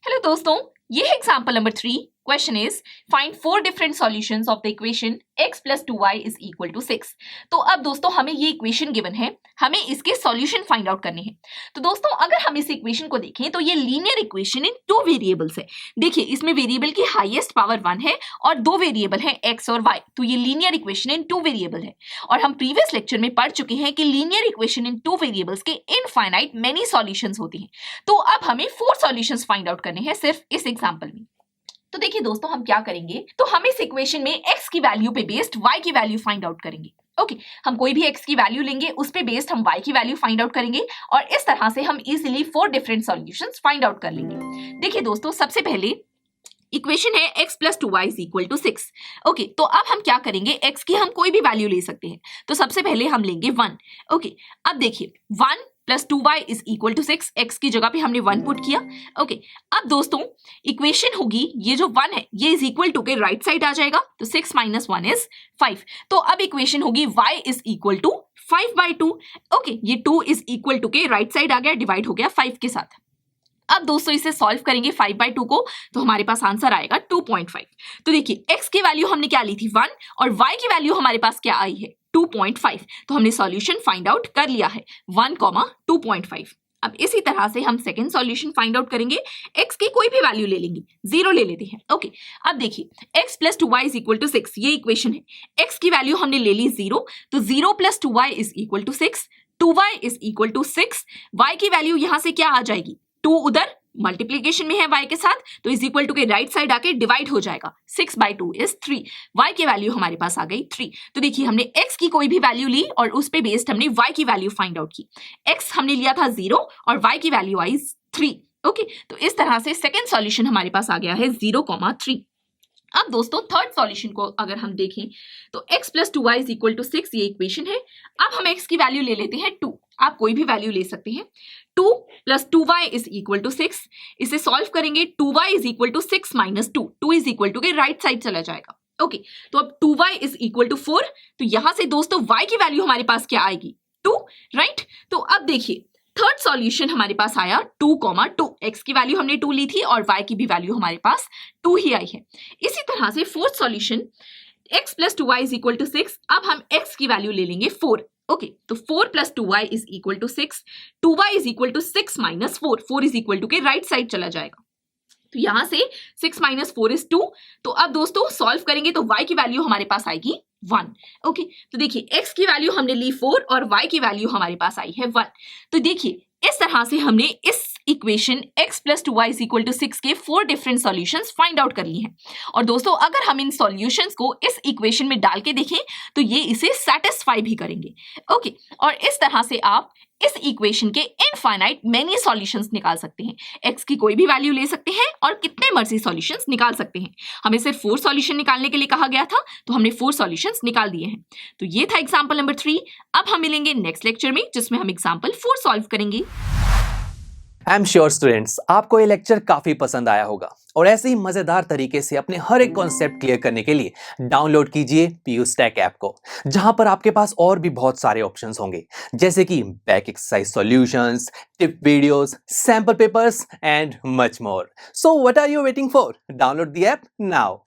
Hello दोस्तों, ये है example number 3। Question is find 4 different solutions of the equation x + 2y = 6। तो अब दोस्तों हमें ये इक्वेशन गिवन है, हमें इसके सॉल्यूशन फाइंड आउट करने हैं। तो दोस्तों अगर हम इस इक्वेशन को देखें तो ये लीनियर इक्वेशन इन 2 वेरिएबल्स है। देखिए इसमें वेरिएबल की हाईएस्ट पावर 1 है और 2 वेरिएबल है x और y। तो ये लीनियर इक्वेशन इन 2 वेरिएबल है और हम प्रीवियस लेक्चर में पढ़ चुके हैं कि लीनियर इक्वेशन इन 2 वेरिएबल्स के इनफाइनाइट मेनी सॉल्यूशंस होती हैं। तो अब हमें 4 सॉल्यूशंस फाइंड आउट करने हैं सिर्फ इस एग्जांपल में। तो देखिए दोस्तों हम क्या करेंगे, तो हम इस इक्वेशन में x की वैल्यू पे बेस्ड y की वैल्यू फाइंड आउट करेंगे। ओके, हम कोई भी x की वैल्यू लेंगे, उस पे बेस्ड हम y की वैल्यू फाइंड आउट करेंगे और इस तरह से हम easily 4 different solutions find out कर लेंगे। देखिए दोस्तों सबसे पहले इक्वेशन है x + 2y = 6। ओके, तो अब हम क्या करेंगे, x की हम कोई भी वैल्यू ले सकते हैं। तो सबसे पहले हम लेंगे 1। ओके, अब देखिए 1 + 2y = 6, x की जगह पे हमने 1 पुट किया। ओके, अब दोस्तों इक्वेशन होगी, ये जो 1 है ये इज इक्वल टू के राइट साइड आ जाएगा, तो 6 - 1 इज 5। तो अब इक्वेशन होगी y = 5/2। ओके, ये 2 इज इक्वल टू के राइट साइड आ गया, डिवाइड हो गया 5 के साथ। अब दोस्तों इसे सॉल्व करेंगे 5/2 को, तो हमारे पास आंसर आएगा 2.5। तो देखिए x की वैल्यू हमने क्या ली थी 1 और y की वैल्यू हमारे पास क्या आई है 2.5। तो हमने सॉल्यूशन फाइंड आउट कर लिया है 1, 2.5। अब इसी तरह से हम सेकंड सॉल्यूशन फाइंड आउट करेंगे, x की कोई भी वैल्यू ले लेंगे, 0 ले लेते हैं। ओके, अब देखिए x + 2y = 6, ये इक्वेशन है। x की वैल्यू हमने ले ली 0, तो 0 + 2y = 6, 2y = 6। y की वैल्यू यहां से क्या आ जाएगी, 2 उधर मल्टीप्लीकेशन में है y के साथ, तो इज इक्वल टू के राइट साइड आके डिवाइड हो जाएगा, 6/2 इज 3। y की वैल्यू हमारे पास आ गई 3। तो देखिए हमने x की कोई भी वैल्यू ली और उस पे बेस्ड हमने y की वैल्यू फाइंड आउट की। x हमने लिया था 0 और y की वैल्यू आई 3। ओके, तो इस तरह से सेकेंड सॉल्यूशन हमारे पास आ गया है 0, 3। अब दोस्तों थर्ड सॉल्यूशन को अगर हम देखें तो x + 2y = 6, ये इक्वेशन है। अब हम x की वैल्यू ले लेते हैं 2, आप कोई भी वैल्यू ले सकते हैं। 2 + 2y = 6, इसे सॉल्व करेंगे, 2y = 6 - 2, 2 इज इक्वल टू के राइट साइड चला जाएगा। ओके, तो अब 2y = 4, तो यहां से दोस्तों y की वैल्यू हमारे पास क्या आएगी 2, राइट। तो अब देखिए थर्ड सॉल्यूशन हमारे पास आया 2, 2। x की वैल्यू हमने 2 ली थी और y की भी वैल्यू हमारे पास 2 ही आई है। इसी तरह से फोर्थ सॉल्यूशन x + 2y = 6, अब हम x की वैल्यू ले लेंगे 4। ओके, तो 4 + 2y = 6, 2y = 6 - 4, 4 is equal to के राइट साइड चला जाएगा, तो यहां से 6 - 4 इज 2। तो अब दोस्तों सॉल्व करेंगे तो y की वैल्यू हमारे पास आएगी 1। ओके, तो देखिए x की वैल्यू हमने ली 4 और y की वैल्यू हमारे पास आई है 1। तो देखिए इस तरह से हमने इस इक्वेशन x + 2y = 6 के 4 डिफरेंट सॉल्यूशंस फाइंड आउट कर लिए हैं। और दोस्तों अगर हम इन सॉल्यूशंस को इस इक्वेशन में डाल के देखें तो ये इसे सेटिस्फाई भी करेंगे। ओके, और इस तरह से आप इस इक्वेशन के इनफाइनाइट मेनी सॉल्यूशंस निकाल सकते हैं। x की कोई भी वैल्यू ले सकते हैं और कितने मर्जी सॉल्यूशंस निकाल सकते हैं। हमें सिर्फ 4 सॉल्यूशन निकालने के लिए कहा गया था, तो हमने 4 सॉल्यूशंस निकाल दिए हैं। तो ये था एग्जांपल नंबर 3। अब हम मिलेंगे नेक्स्ट लेक्चर में जिसमें हम एग्जांपल 4 सॉल्व करेंगे। आई एम श्योर स्टूडेंट्स आपको ये लेक्चर काफी पसंद आया होगा और ऐसे ही मजेदार तरीके से अपने हर एक कॉन्सेप्ट क्लियर करने के लिए डाउनलोड कीजिए PUStack ऐप को, जहां पर आपके पास और भी बहुत सारे ऑप्शंस होंगे, जैसे कि back exercise solutions, tip videos, sample papers and much more. So what are you waiting for? Download the app now.